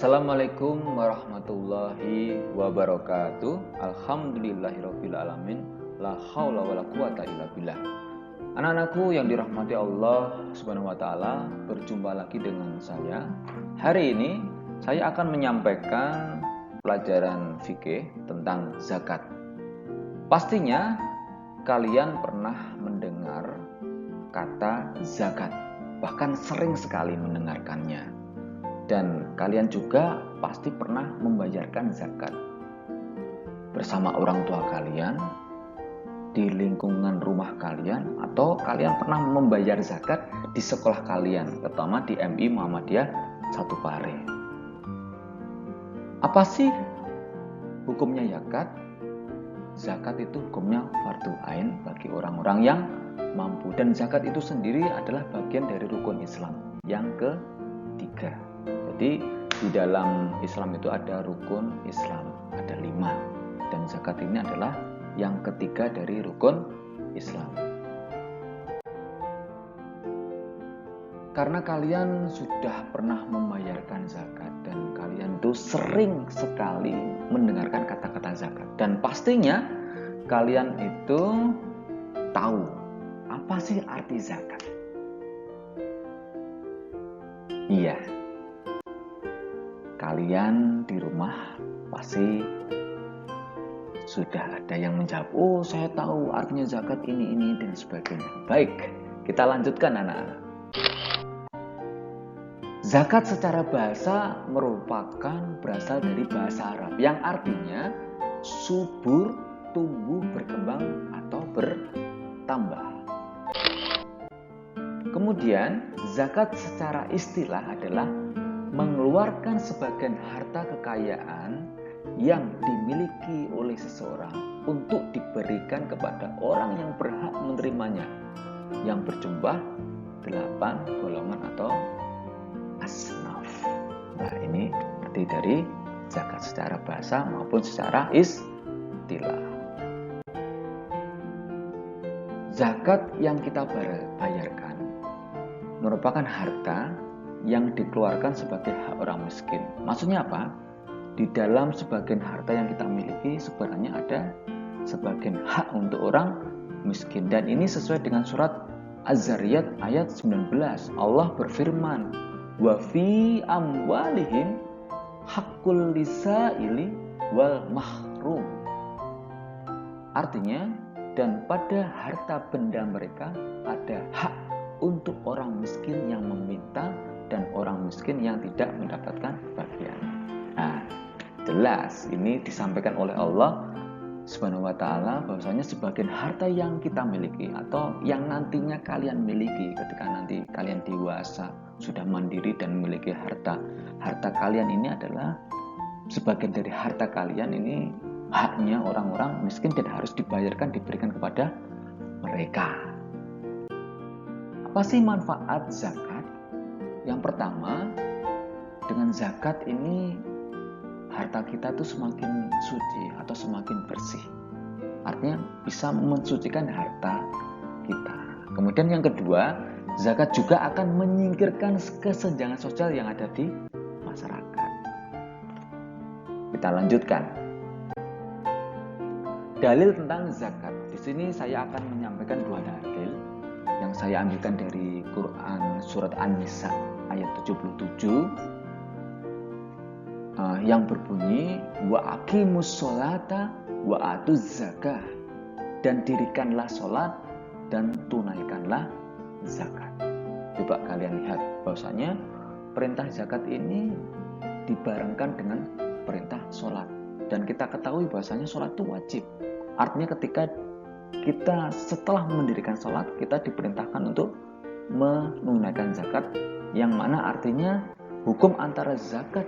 Assalamualaikum warahmatullahi wabarakatuh. Alhamdulillahirabbil alamin. La haula wala quwata illa billah. Anak-anakku yang dirahmati Allah Subhanahu wa taala, berjumpa lagi dengan saya. Hari ini saya akan menyampaikan pelajaran fikih tentang zakat. Pastinya kalian pernah mendengar kata zakat, bahkan sering sekali mendengarkannya. Dan kalian juga pasti pernah membayarkan zakat bersama orang tua kalian, di lingkungan rumah kalian, atau kalian pernah membayar zakat di sekolah kalian, terutama di MI Muhammadiyah Satupare. Apa sih hukumnya zakat? Zakat itu hukumnya fardhu ain bagi orang-orang yang mampu, dan zakat itu sendiri adalah bagian dari rukun Islam yang ketiga. Jadi di dalam Islam itu ada rukun Islam, ada 5, dan zakat ini adalah yang ketiga dari rukun Islam. Karena kalian sudah pernah membayarkan zakat dan kalian tuh sering sekali mendengarkan kata-kata zakat, dan pastinya kalian itu tahu apa sih arti zakat. Iya, kalian di rumah pasti sudah ada yang menjawab, oh saya tahu artinya zakat ini dan sebagainya. Baik, kita lanjutkan anak-anak. Zakat secara bahasa merupakan berasal dari bahasa Arab yang artinya subur, tumbuh, berkembang, atau bertambah. Kemudian zakat secara istilah adalah mengeluarkan sebagian harta kekayaan yang dimiliki oleh seseorang untuk diberikan kepada orang yang berhak menerimanya, yang berjumlah 8 golongan atau asnaf. Nah, ini arti dari zakat secara bahasa maupun secara istilah. Zakat yang kita bayarkan merupakan harta yang dikeluarkan sebagai hak orang miskin. Maksudnya apa? Di dalam sebagian harta yang kita miliki sebenarnya ada sebagian hak untuk orang miskin. Dan ini sesuai dengan surat Az-Zariyat ayat 19. Allah berfirman, wa fi amwalihim haqqul lisaili wal mahrum. Artinya, dan pada harta benda mereka ada hak untuk orang miskin yang meminta dan orang miskin yang tidak mendapatkan bagian. Nah, jelas ini disampaikan oleh Allah Subhanahu wa taala bahwasanya sebagian harta yang kita miliki atau yang nantinya kalian miliki ketika nanti kalian dewasa, sudah mandiri dan memiliki harta kalian ini adalah sebagian dari harta kalian ini haknya orang-orang miskin dan harus dibayarkan, diberikan kepada mereka. Apa sih manfaat zakat? Yang pertama, dengan zakat ini harta kita tuh semakin suci atau semakin bersih. Artinya bisa mensucikan harta kita. Kemudian yang kedua, zakat juga akan menyingkirkan kesenjangan sosial yang ada di masyarakat. Kita lanjutkan. Dalil tentang zakat. Di sini saya akan menyampaikan 2 dalil yang saya ambilkan dari Quran surat An-Nisa ayat 77 yang berbunyi wa aqimus sholata wa atuz zakah, dan dirikanlah sholat dan tunaikanlah zakat. Coba kalian lihat bahwasanya perintah zakat ini dibarengkan dengan perintah sholat, dan kita ketahui bahwasanya sholat itu wajib. Artinya ketika kita setelah mendirikan sholat, kita diperintahkan untuk menunaikan zakat, yang mana artinya hukum antara zakat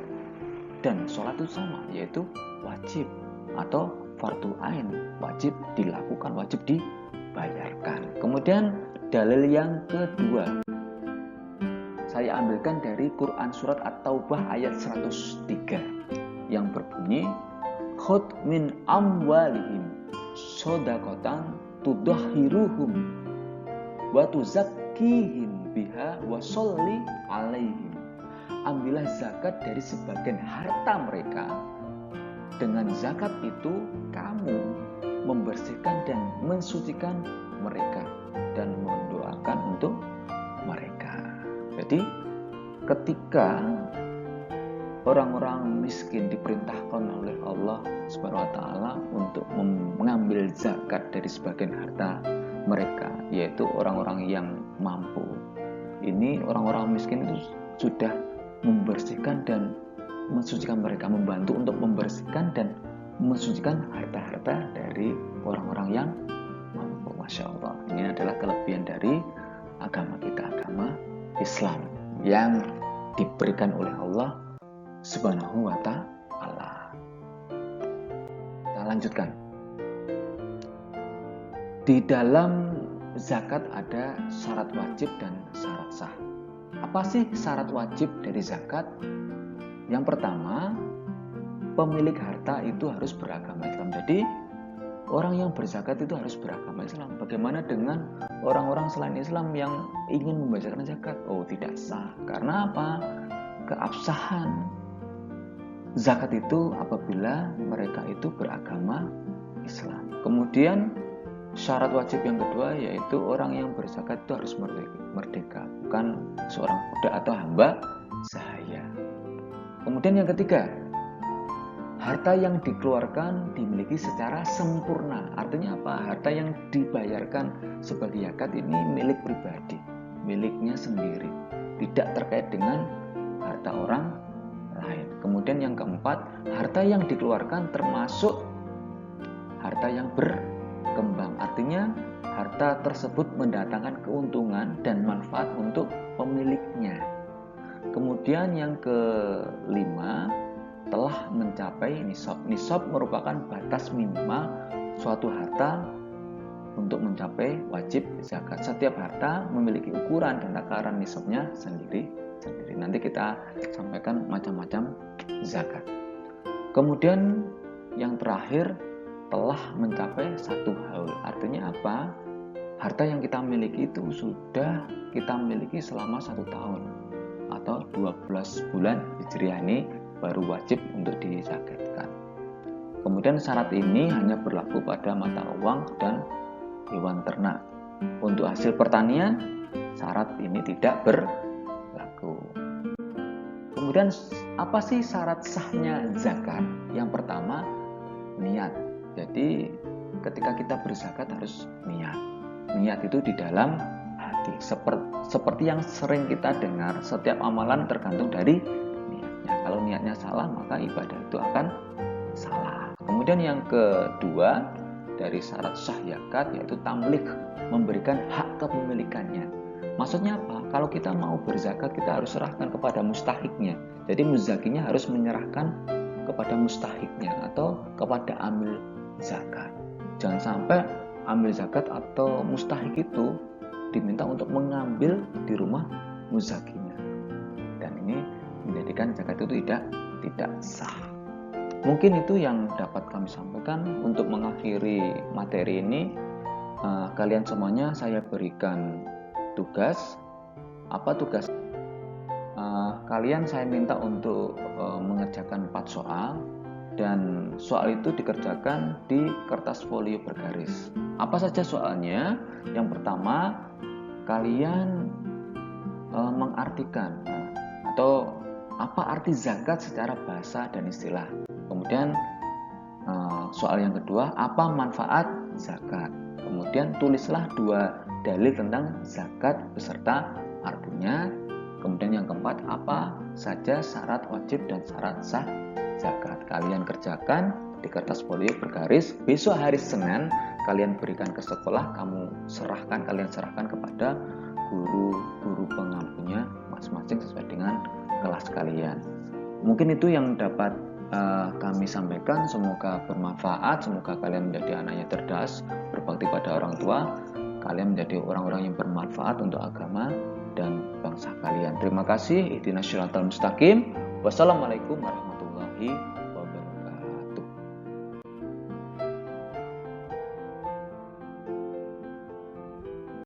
dan sholat itu sama, yaitu wajib atau fardhu ain, wajib dilakukan, wajib dibayarkan. Kemudian dalil yang kedua saya ambilkan dari Quran surat At-Taubah ayat 103 yang berbunyi khudh min amwalihim shadaqatan tudahhiruhum wa tuzakkihim biha wa sholli alaihim ambillah zakat dari sebagian harta mereka. Dengan zakat itu kamu membersihkan dan mensucikan mereka dan mendoakan untuk mereka. Jadi ketika orang-orang miskin diperintahkan oleh Allah Subhanahu wa taala untuk mengambil zakat dari sebagian harta mereka, yaitu orang-orang yang mampu. Ini orang-orang miskin itu sudah membersihkan dan mensucikan mereka, membantu untuk membersihkan dan mensucikan harta-harta dari orang-orang yang mampu. Masya Allah, ini adalah kelebihan dari agama kita, agama Islam yang diberikan oleh Allah Subhanahu wa ta'ala. Kita lanjutkan. Di dalam zakat ada syarat wajib dan syarat sah. Apa sih syarat wajib dari zakat? Yang pertama, pemilik harta itu harus beragama Islam. Jadi orang yang berzakat itu harus beragama Islam. Bagaimana dengan orang-orang selain Islam yang ingin membayarkan zakat? Oh, tidak sah. Karena apa? Keabsahan zakat itu apabila mereka itu beragama Islam. Kemudian syarat wajib yang kedua yaitu orang yang berzakat itu harus merdeka, bukan seorang budak atau hamba sahaya. Kemudian yang ketiga, harta yang dikeluarkan dimiliki secara sempurna. Artinya apa? Harta yang dibayarkan sebagai zakat ini milik pribadi, miliknya sendiri, tidak terkait dengan harta orang lain. Kemudian yang keempat, harta yang dikeluarkan termasuk harta yang berkembang. Artinya harta tersebut mendatangkan keuntungan dan manfaat untuk pemiliknya. Kemudian yang kelima, telah mencapai nisab. Nisab merupakan batas minimal suatu harta untuk mencapai wajib zakat. Setiap harta memiliki ukuran dan takaran nisabnya sendiri. Nanti kita sampaikan macam-macam zakat. Kemudian yang terakhir, telah mencapai 1 haul. Artinya apa? Harta yang kita miliki itu sudah kita miliki selama 1 tahun atau 12 bulan Hijriah, ini baru wajib untuk dizakatkan. Kemudian syarat ini hanya berlaku pada mata uang dan hewan ternak. Untuk hasil pertanian, syarat ini tidak berlaku. Kemudian apa sih syarat sahnya zakat? Yang pertama, niat. Jadi ketika kita berzakat harus niat. Niat itu di dalam hati. Seperti yang sering kita dengar, setiap amalan tergantung dari niatnya. Kalau niatnya salah, maka ibadah itu akan salah. Kemudian yang kedua dari syarat sah zakat yaitu tamlik, memberikan hak kepemilikannya. Maksudnya apa? Kalau kita mau berzakat, kita harus serahkan kepada mustahiknya. Jadi muzakinya harus menyerahkan kepada mustahiknya atau kepada amil zakat. Jangan sampai amil zakat atau mustahik itu diminta untuk mengambil di rumah muzakinya. Dan ini menjadikan zakat itu tidak sah. Mungkin itu yang dapat kami sampaikan. Untuk mengakhiri materi ini, kalian semuanya saya berikan tugas. Apa tugas? Kalian saya minta untuk mengerjakan 4 soal, dan soal itu dikerjakan di kertas folio bergaris. Apa saja soalnya? Yang pertama, kalian mengartikan atau apa arti zakat secara bahasa dan istilah. Kemudian soal yang kedua, apa manfaat zakat. Kemudian tulislah 2 dalil tentang zakat beserta artinya. Kemudian yang keempat, apa saja syarat wajib dan syarat sah zakat. Kalian kerjakan di kertas folio bergaris. Besok hari Senin kalian berikan ke sekolah, kalian serahkan kepada guru pengampunya masing-masing sesuai dengan kelas kalian. Mungkin itu yang dapat kami sampaikan. Semoga bermanfaat, semoga kalian menjadi anak yang cerdas, berbakti pada orang tua, kalian menjadi orang-orang yang bermanfaat untuk agama dan bangsa kalian. Terima kasih. Ihdinas siratal mustaqim. Wassalamualaikum warahmatullahi wabarakatuh.